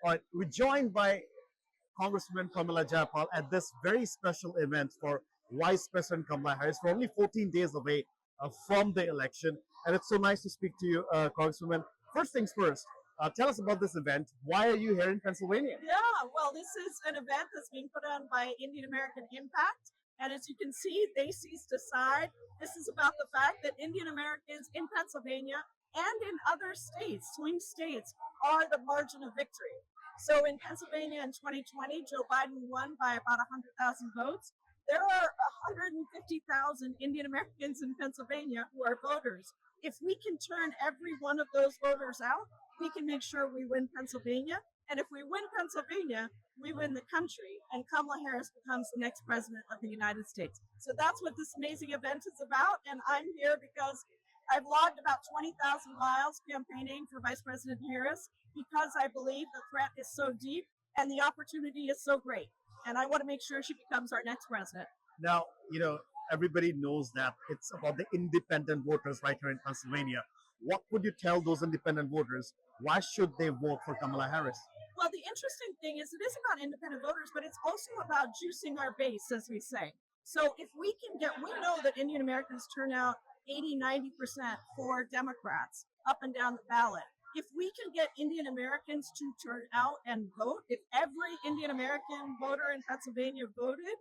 All right, we're joined by Congresswoman Pramila Jayapal at this very special event for Vice President Kamala Harris. We're only 14 days away from the election, and it's so nice to speak to you, Congresswoman. First things first, tell us about this event. Why are you here in Pennsylvania? Yeah, well, this is an event that's being put on by Indian American Impact. And as you can see, they ceased aside. This is about the fact that Indian Americans in Pennsylvania and in other states, swing states, are the margin of victory. So in Pennsylvania in 2020, Joe Biden won by about 100,000 votes. There are 150,000 Indian Americans in Pennsylvania who are voters. If we can turn every one of those voters out, we can make sure we win Pennsylvania. And if we win Pennsylvania, we win the country, and Kamala Harris becomes the next president of the United States. So that's what this amazing event is about. And I'm here because I've logged about 20,000 miles campaigning for Vice President Harris because I believe the threat is so deep and the opportunity is so great. And I want to make sure she becomes our next president. Now, everybody knows that it's about the independent voters right here in Pennsylvania. What would you tell those independent voters? Why should they vote for Kamala Harris? Well, the interesting thing is it is about independent voters, but it's also about juicing our base, as we say. So if we know that Indian Americans turn out 80-90% for Democrats up and down the ballot. If we can get Indian Americans to turn out and vote, if every Indian American voter in Pennsylvania voted,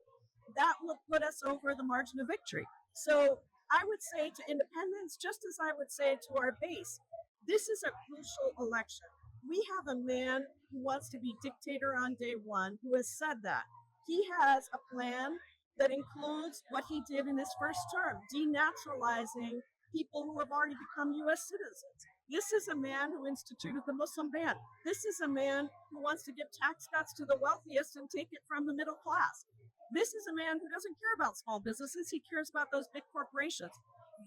that would put us over the margin of victory. So I would say to independents, just as I would say to our base, this is a crucial election. We have a man who wants to be dictator on day one, who has said that. He has a plan that includes what he did in his first term, denationalizing people who have already become U.S. citizens. This is a man who instituted the Muslim ban. This is a man who wants to give tax cuts to the wealthiest and take it from the middle class. This is a man who doesn't care about small businesses. He cares about those big corporations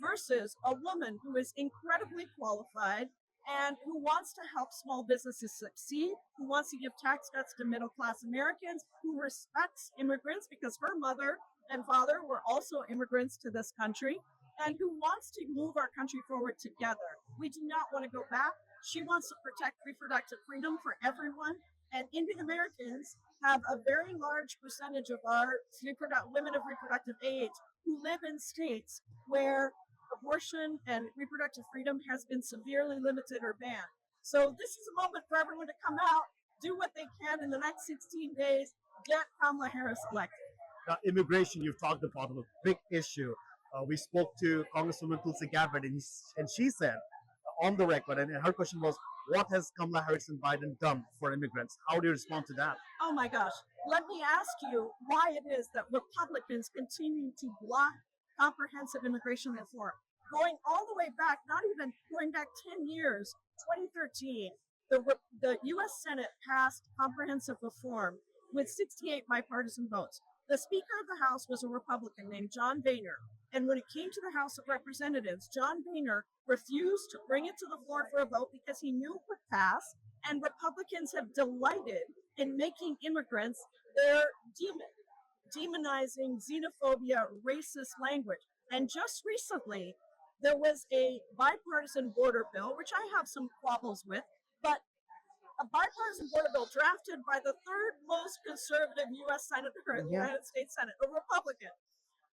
versus a woman who is incredibly qualified and who wants to help small businesses succeed, who wants to give tax cuts to middle-class Americans, who respects immigrants because her mother and father were also immigrants to this country, and who wants to move our country forward together. We do not want to go back. She wants to protect reproductive freedom for everyone, and Indian Americans have a very large percentage of our women of reproductive age who live in states where abortion and reproductive freedom has been severely limited or banned. So this is a moment for everyone to come out, do what they can in the next 16 days, get Kamala Harris elected. Immigration, you've talked about, a big issue. We spoke to Congresswoman Tulsi Gabbard, and she said on the record, and her question was, what has Kamala Harris and Biden done for immigrants? How do you respond to that? Oh my gosh. Let me ask you why it is that Republicans continue to block comprehensive immigration reform. Going all the way back, not even going back 10 years, 2013, the U.S. Senate passed comprehensive reform with 68 bipartisan votes. The Speaker of the House was a Republican named John Boehner. And when it came to the House of Representatives, John Boehner refused to bring it to the floor for a vote because he knew it would pass. And Republicans have delighted in making immigrants their demon, demonizing xenophobia, racist language. And just recently, there was a bipartisan border bill, which I have some quabbles with, but a bipartisan border bill drafted by the third most conservative U.S. Senator in the United States Senate, a Republican.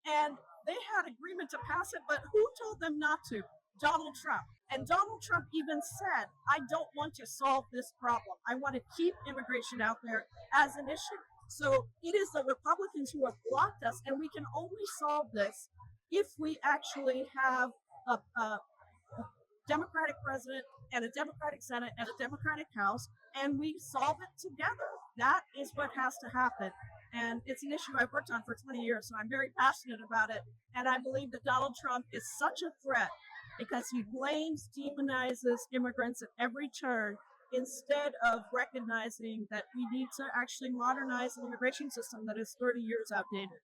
And they had agreement to pass it, but who told them not to? Donald Trump. And Donald Trump even said, I don't want to solve this problem. I want to keep immigration out there as an issue. So it is the Republicans who have blocked us, and we can only solve this if we actually have a Democratic president and a Democratic Senate and a Democratic House, and we solve it together. That is what has to happen. And it's an issue I've worked on for 20 years, so I'm very passionate about it. And I believe that Donald Trump is such a threat because he blames, demonizes immigrants at every turn instead of recognizing that we need to actually modernize an immigration system that is 30 years outdated.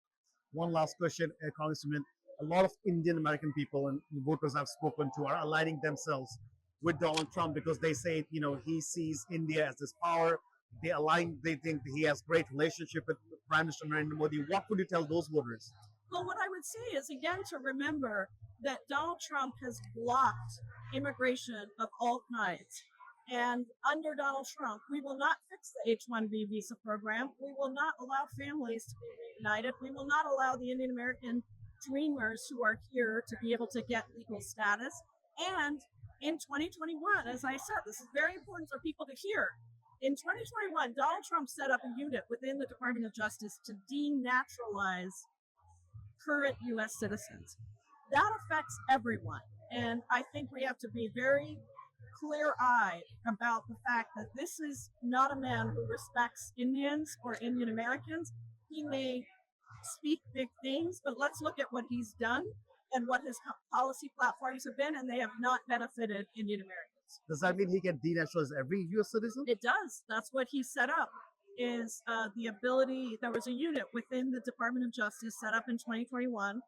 One last question, Congressman. A lot of Indian American people and voters I've spoken to are aligning themselves with Donald Trump because they say, he sees India as his power. They think he has great relationship with Prime Minister Narendra Modi. What would you tell those voters? Well, what I would say is, again, to remember that Donald Trump has blocked immigration of all kinds. And under Donald Trump, we will not fix the H-1B visa program. We will not allow families to be reunited. We will not allow the Indian American dreamers who are here to be able to get legal status. And in 2021, as I said, this is very important for people to hear. In 2021, Donald Trump set up a unit within the Department of Justice to denaturalize current U.S. citizens. That affects everyone. And I think we have to be very clear-eyed about the fact that this is not a man who respects Indians or Indian Americans. He may speak big things, but let's look at what he's done and what his policy platforms have been, and they have not benefited Indian Americans. Does that mean he can denationalize every U.S. citizen? It does. That's what he set up, is the ability. There was a unit within the Department of Justice set up in 2021.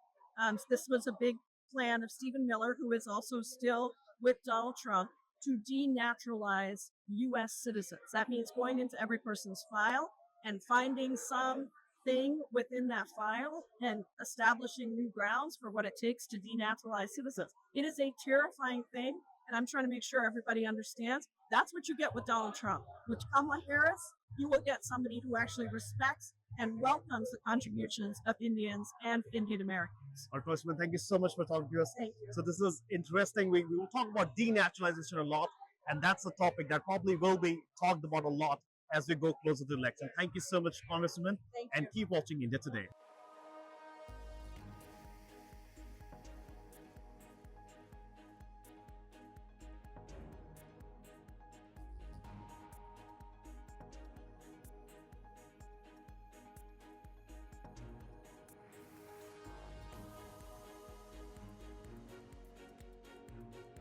This was a big plan of Stephen Miller, who is also still with Donald Trump, to denaturalize U.S. citizens. That means going into every person's file and finding something within that file and establishing new grounds for what it takes to denaturalize citizens. It is a terrifying thing, and I'm trying to make sure everybody understands. That's what you get with Donald Trump. With Kamala Harris, you will get somebody who actually respects and welcomes the contributions of Indians and Indian Americans. Our Congressman, thank you so much for talking to us. Thank you. So this is interesting. We will talk about denaturalization a lot, and that's a topic that probably will be talked about a lot as we go closer to the election. Thank you so much, Congressman, Thank you. and keep watching India Today.